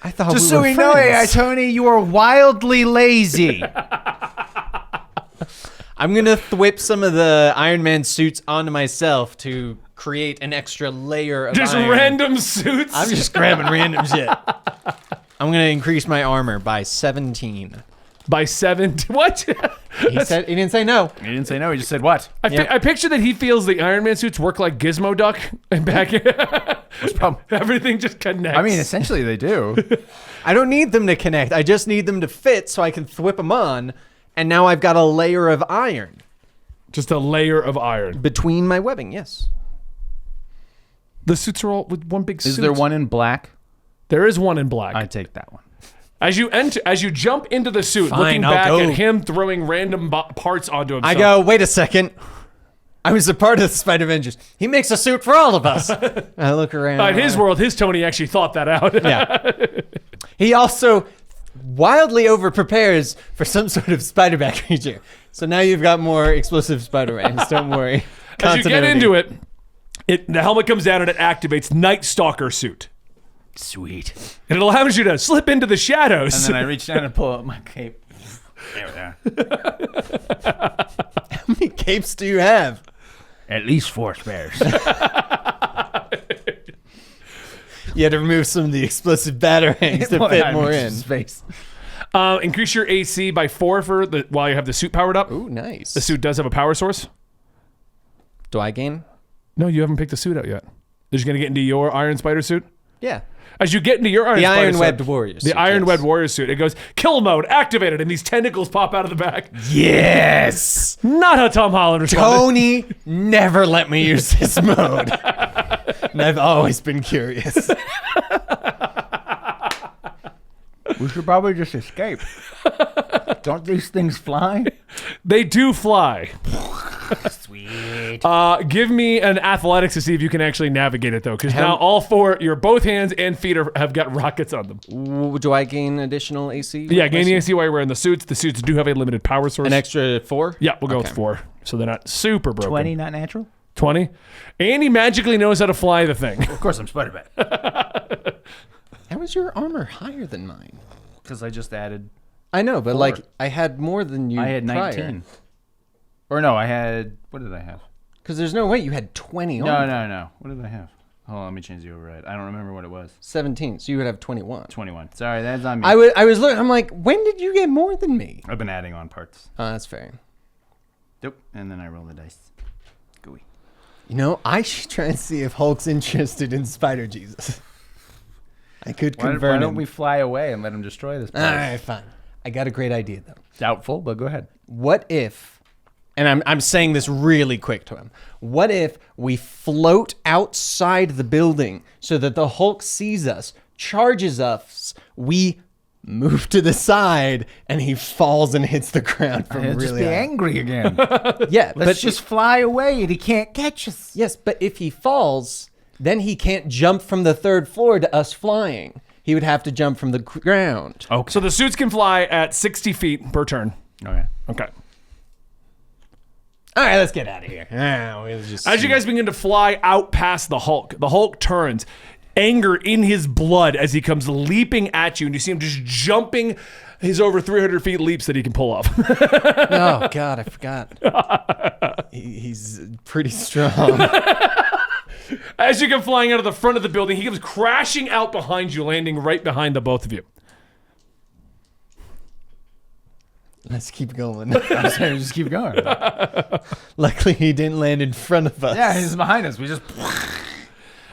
I thought Just we so were we know, AI friends. Tony, you are wildly lazy. I'm gonna thwip some of the Iron Man suits onto myself to create an extra layer of Just iron. random suits. I'm just grabbing random shit. I'm gonna increase my armor by 17. By 7. What? He didn't say no. He didn't say no, he just said what? I picture that he feels the Iron Man suits work like Gizmo Duck, and back everything just connects. I mean, essentially they do. I don't need them to connect. I just need them to fit so I can thwip them on. And now I've got a layer of iron just a layer of iron. between my webbing. Yes. The suits are all with one big suit. Is there one in black? There is one in black. I take that one. As you jump into the suit, Fine, looking I'll back go. at him throwing random parts onto himself. I go, wait a second. I was a part of the Spider Avengers. He makes a suit for all of us. I look around. In his world, his Tony actually thought that out. Yeah. He also wildly over prepares for some sort of Spider-Man creature. So now you've got more explosive Spider-Mans. Don't worry. As you get into it, the helmet comes down and it activates Night Stalker suit. Sweet. And it allows you to slip into the shadows. And then I reach down and pull out my cape. There we are. How many capes do you have? At least 4 spares. You had to remove some of the explosive batarangs to fit more in. Space. Increase your AC by 4 while you have the suit powered up. Ooh, nice. The suit does have a power source. Do I gain? No, you haven't picked the suit out yet. Is you going to get into your Iron Spider suit? Yeah. As you get into your Iron The Spider Iron-Webbed suit, Warrior The suit, Iron-Webbed yes. Warrior suit. It goes, kill mode activated, and these tentacles pop out of the back. Yes! Not how Tom Holland responded. Tony never let me use this mode. And I've always been curious. We should probably just escape. Don't these things fly? They do fly. Sweet. Give me an athletics to see if you can actually navigate it, though, because now all 4, your both hands and feet have got rockets on them. Do I gain additional AC? Yeah, gain the AC while you're wearing the suits. The suits do have a limited power source. An extra 4? Yeah, we'll go with Okay. 4, so they're not super broken. 20, not natural? 20. Andy magically knows how to fly the thing. Of course I'm Spider-Man. How is your armor higher than mine? Because I just added... I know, but 4. like I had more than you. I had 19. Or no, I had... What did I have? Because there's no way you had 20 No, on. no. What did I have? Hold on, let me change the override. I don't remember what it was. 17, so you would have 21. 21. Sorry, that's on me. I was looking. I'm like, when did you get more than me? I've been adding on parts. Oh, that's fair. Nope. And then I roll the dice. Gooey. You know, I should try and see if Hulk's interested in Spider Jesus. I could Why convert don't him. we fly away and let him destroy this place? All right, fine. I got a great idea though. Doubtful, but go ahead. What if, and I'm saying this really quick to him, what if we float outside the building so that the Hulk sees us, charges us, we move to the side, and he falls and hits the ground from He'll really just be high. angry again. Yeah, Let's just fly away and he can't catch us. Yes, but if he falls, then he can't jump from the 3rd floor to us flying. He would have to jump from the ground. Okay. So the suits can fly at 60 feet per turn. Okay. Okay. All right, let's get out of here. We'll just As you guys begin to fly out past the Hulk turns. Anger in his blood as he comes leaping at you, and you see him just jumping his over 300 feet leaps that he can pull off. Oh God, I forgot. He's pretty strong. As you come flying out of the front of the building, he comes crashing out behind you, landing right behind the both of you. Let's keep going. I'm saying just keep going. Luckily, he didn't land in front of us. Yeah, he's behind us. We just.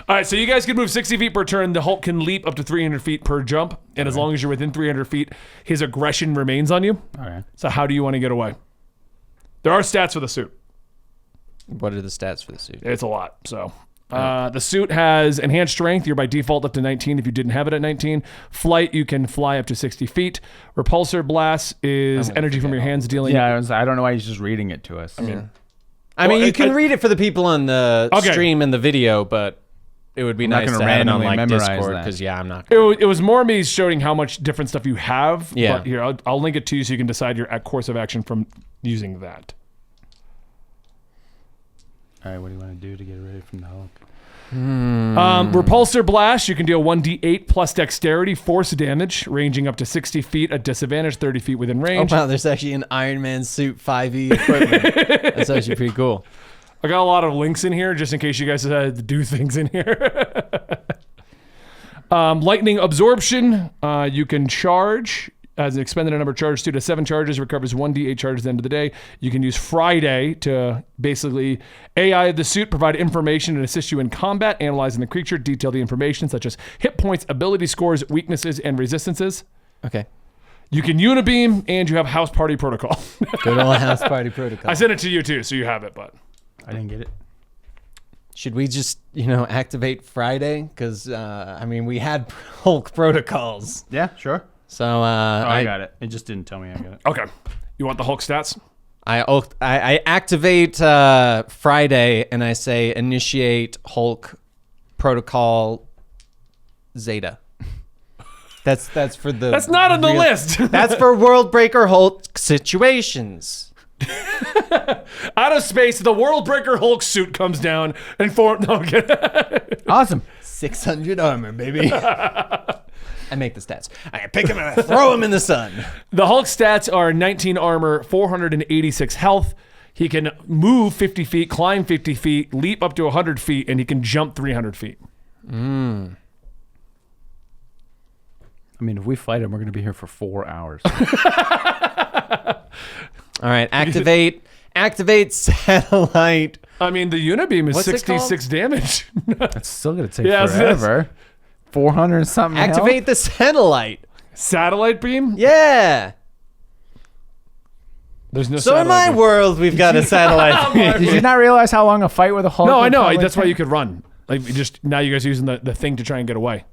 All right, so you guys can move 60 feet per turn. The Hulk can leap up to 300 feet per jump, and as long as you're within 300 feet, his aggression remains on you. All right. So how do you want to get away? There are stats for the suit. What are the stats for the suit? It's a lot. So the suit has enhanced strength. You're by default up to 19 if you didn't have it at 19. Flight, you can fly up to 60 feet. Repulsor blast is energy from your hands dealing. Yeah, I don't know why he's just reading it to us. I mean, you can read it for the people on the stream and the video, but it would be nice to have it on like Discord because I'm not. It was more me showing how much different stuff you have. Yeah. But here, I'll link it to you so you can decide your course of action from using that. All right, what do you want to do to get away from the Hulk? Repulsor blast, you can deal 1d8 plus dexterity, force damage, ranging up to 60 feet at disadvantage, 30 feet within range. Oh wow, there's actually an Iron Man suit 5e equipment. That's actually pretty cool. I got a lot of links in here just in case you guys had to do things in here. Lightning absorption, you can charge. As an expended number of charges, 2 to 7 charges, recovers 1d8 charges at the end of the day. You can use Friday to basically AI of the suit, provide information and assist you in combat, analyzing the creature, detail the information such as hit points, ability scores, weaknesses, and resistances. Okay. You can unibeam, and you have house party protocol. Good old house party protocol. I sent it to you too, so you have it, but I didn't get it. Should we just, activate Friday? Because, we had Hulk protocols. Yeah, sure. So I got it. It just didn't tell me I got it. okay. You want the Hulk stats? I activate Friday and I say initiate Hulk protocol Zeta. That's for the. That's not on the list. That's for World Breaker Hulk situations. Out of space, the World Breaker Hulk suit comes down and Awesome. 600 armor, baby. I make the stats. I pick him and I throw him in the sun. The Hulk stats are 19 armor, 486 health. He can move 50 feet, climb 50 feet, leap up to 100 feet, and he can jump 300 feet. I mean, if we fight him, we're going to be here for 4 hours. All right, activate satellite. I mean, the unibeam is What's it 66 damage. It's still going to take Yeah, forever. 400 and something. Activate the satellite. Satellite beam? Yeah. There's no So in my satellite world, we've got a satellite. Did you not realize how long a fight with a Hulk? beam. No, I would know. probably That's why take? you could run. Like, now you guys are using the thing to try and get away.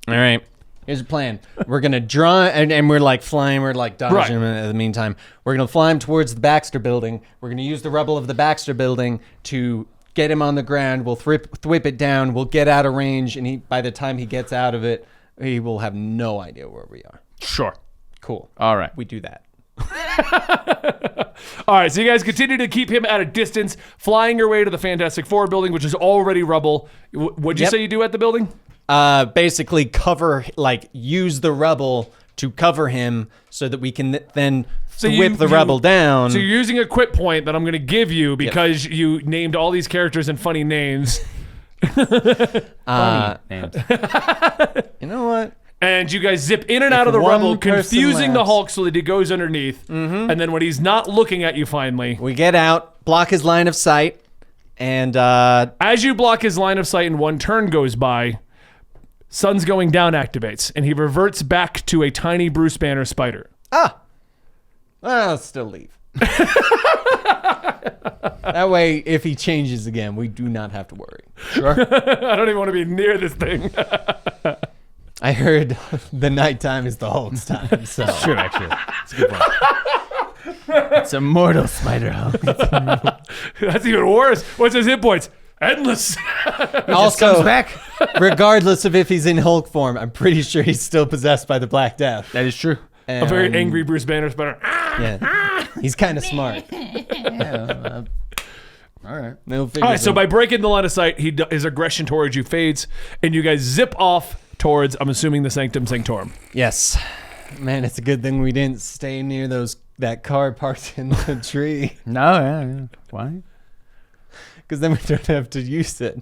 All right. Here's the plan. We're going to draw, and we're like flying, we're like dodging him in the meantime. We're going to fly him towards the Baxter building. We're going to use the rubble of the Baxter building to get him on the ground. We'll thwip it down. We'll get out of range, and by the time he gets out of it, he will have no idea where we are. Sure. Cool. All right. We do that. All right, so you guys continue to keep him at a distance, flying your way to the Fantastic Four building, which is already rubble. What'd you say you do at the building? Basically use the rubble to cover him so that we can then whip the rubble down. So you're using a quip point that I'm going to give you because you named all these characters and funny names. Funny names. You know what? And you guys zip in and out of the rubble, confusing the Hulk so that he goes underneath. And then when he's not looking at you finally... We get out, block his line of sight, and... as you block his line of sight and one turn goes by, Sun's Going Down activates, and he reverts back to a tiny Bruce Banner spider. I'll still leave. That way, if he changes again, we do not have to worry. Sure. I don't even want to be near this thing. I heard the nighttime is the Hulk's time. So. Sure, actually. It's a good one. It's a mortal spider Hulk. That's even worse. What's his hit points? Endless. Also, comes back. Regardless of if he's in Hulk form, I'm pretty sure he's still possessed by the Black Death. That is true. A very angry Bruce Banner spider. Yeah, he's kind of smart. All right. All All right, so by breaking the line of sight, his aggression towards you fades, and you guys zip off towards, I'm assuming, the Sanctum Sanctorum. Yes. Man, it's a good thing we didn't stay near that car parked in the tree. No, yeah. Why? Because then we don't have to use it.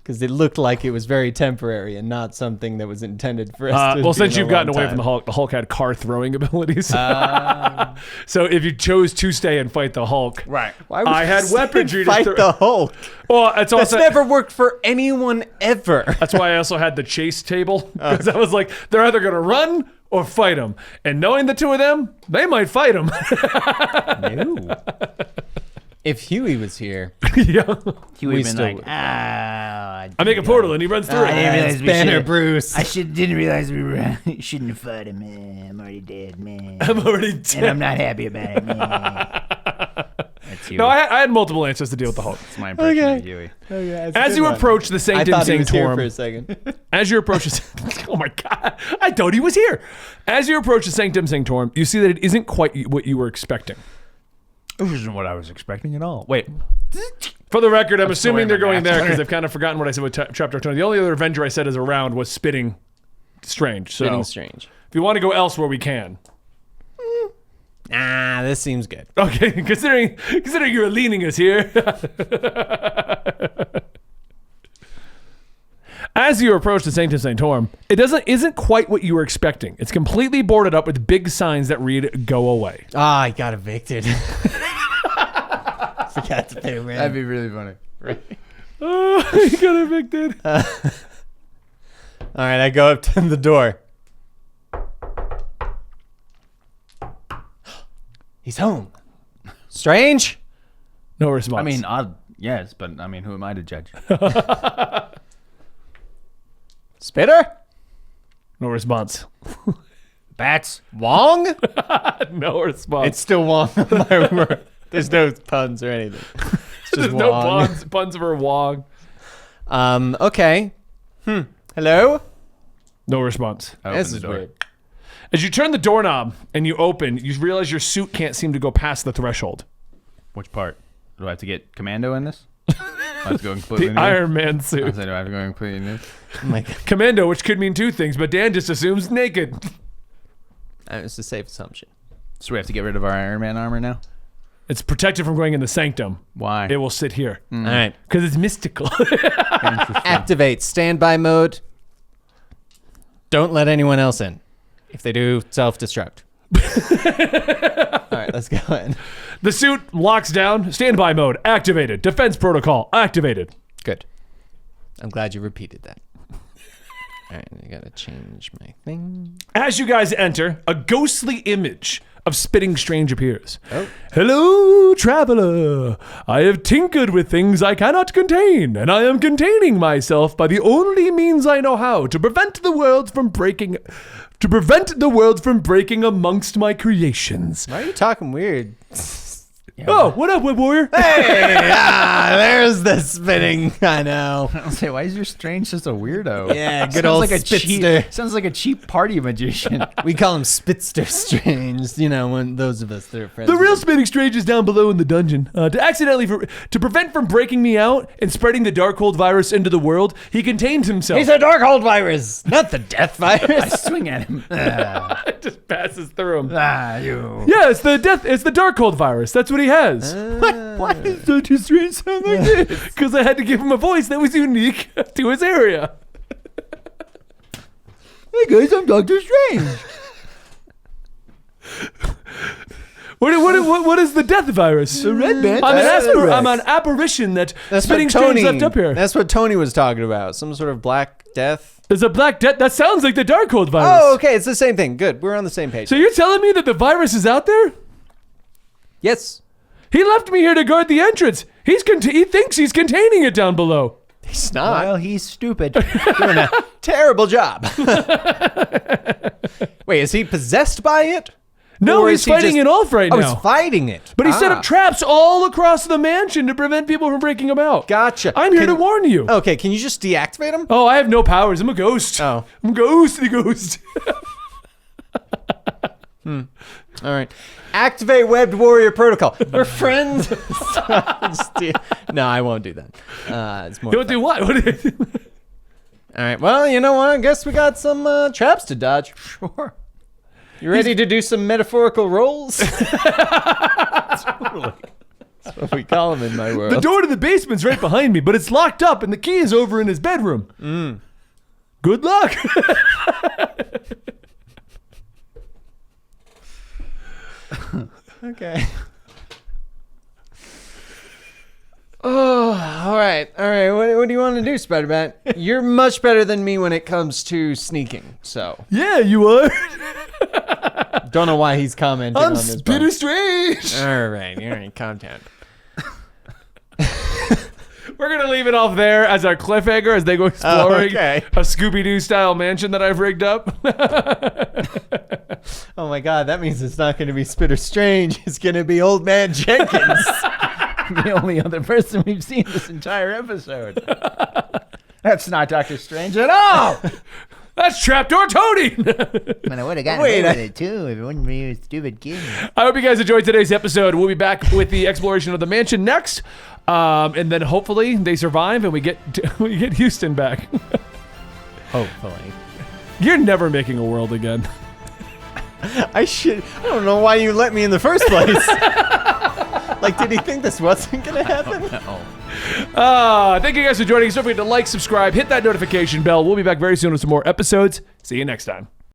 Because it looked like it was very temporary and not something that was intended for us to well, be since in a you've gotten long away time. from the Hulk had car throwing abilities. So if you chose to stay and fight the Hulk, Right. Why would I you had stay and weaponry to fight throw- the Hulk. well, it's That's also never worked for anyone ever. that's why I also had the chase table because I was like, they're either gonna run or fight him, and knowing the two of them, they might fight him. No. If Huey was here, Yeah. He would We have been still like, would. I make a portal and he runs through I it. didn't realize it's we Banner should- Bruce. didn't realize we were shouldn't have fought him, man. I'm already dead, man. I'm already dead. And I'm not happy about it, man. That's you. No, I had multiple answers to deal with the Hulk. That's my impression Okay. of Huey. As you approach the I Sanctum thought he was here for Sanctorum, a second. as you approach the, oh my god, I thought he was here. As you approach the Sanctum Sanctorum, you see that it isn't quite what you were expecting. This isn't what I was expecting at all. Wait. For the record, I'm assuming they're story going my there math. because they've kind of forgotten what I said with chapter 20. The only other Avenger I said is around was Spitting Strange. So Getting strange. if you want to go elsewhere, we can. Ah, this seems good. Okay, considering you're leaning us here. As you approach the Sanctum Sanctorum, it isn't quite what you were expecting. It's completely boarded up with big signs that read "Go away." Ah, I got evicted. Forgot to pay rent. That'd be really funny. Oh, you got evicted. All right, I go up to the door. He's home. Strange? No response. I mean, yes, but I mean, who am I to judge? Spitter? no response. Bats. Wong? No response. It's still Wong on my word. There's no puns or anything. It's There's just no Wong. puns for Wong. Okay. Hello? No response. Open This the is door. weird. As you turn the doorknob and you open, you realize your suit can't seem to go past the threshold. Which part? Do I have to get Commando in this? I have to go completely The new? Iron Man I suit. said, do I have to go completely new? Oh my God. Commando, which could mean two things, but Dan just assumes naked. It's a safe assumption. So we have to get rid of our Iron Man armor now? It's protected from going in the Sanctum. Why? It will sit here. All right. Because it's mystical. Activate standby mode. Don't let anyone else in. If they do, self-destruct. All right, let's go in. The suit locks down. Standby mode activated. Defense protocol activated. Good. I'm glad you repeated that. All right, I gotta change my thing. As you guys enter, a ghostly image of Spitting Strange appears. Oh. Hello, traveler. I have tinkered with things I cannot contain, and I am containing myself by the only means I know how to prevent the world from breaking. To prevent the world from breaking amongst my creations. Why are you talking weird? Oh, what up, Web Warrior? Hey, there's the spinning. I know. I was say, why is your Strange just a weirdo? Yeah, good Sounds old like a Spitster. cheap. Sounds like a cheap party magician. We call him Spitster Strange. You know, when those of us that are friends. The with real him. Spitting Strange is down below in the dungeon. To prevent from breaking me out and spreading the Darkhold virus into the world, he contained himself. He's a Darkhold virus, not the Death I virus. swing at him. It just passes through him. You. Yeah, it's the Darkhold virus. That's what he has. Why does Doctor Strange sound like this? Because I had to give him a voice that was unique to his area. Hey guys, I'm Doctor Strange. What is the death virus? Red man. I'm an apparition that Spitting Strange left up here. That's what Tony was talking about. Some sort of black death. There's a black death. That sounds like the Darkhold virus. Oh, okay. It's the same thing. Good. We're on the same page. So you're telling me that the virus is out there? Yes. He left me here to guard the entrance. He thinks he's containing it down below. He's not. Well, he's stupid. Doing a terrible job. Wait, is he possessed by it? No, Or he's is he fighting just- it off right Oh, now. he's fighting it. But he set up traps all across the mansion to prevent people from breaking him out. Gotcha. I'm here Can- to warn you. Okay, can you just deactivate him? Oh, I have no powers. I'm a ghost. Oh. I'm a ghostly ghost. All right. Activate Webbed Warrior Protocol. We're friends. No, I won't do that. It's more Don't fun. do what? All right. Well, you know what? I guess we got some traps to dodge. Sure. You ready to do some metaphorical rolls? Totally. That's what we call them in my world. The door to the basement's right behind me, but it's locked up and the key is over in his bedroom. Good luck. Okay. Oh, all right. What do you want to do, Spiderman? You're much better than me when it comes to sneaking. So Yeah, you are. don't know why he's commenting I'm on this. Spitter Strange. All right, calm down. We're going to leave it off there as our cliffhanger as they go exploring okay. a Scooby-Doo style mansion that I've rigged up. Oh my God, that means it's not going to be Spitter Strange. It's going to be Old Man Jenkins. The only other person we've seen this entire episode. That's not Doctor Strange at all. That's Trapdoor Tony. Man, I would have gotten away with it too if it wouldn't be a stupid kid. I hope you guys enjoyed today's episode. We'll be back with the exploration of the mansion next. And then hopefully they survive and we get Houston back. Hopefully. You're never making a world again. I don't know why you let me in the first place. Like, did he think this wasn't going to happen? Thank you guys for joining us. Don't forget to like, subscribe, hit that notification bell. We'll be back very soon with some more episodes. See you next time.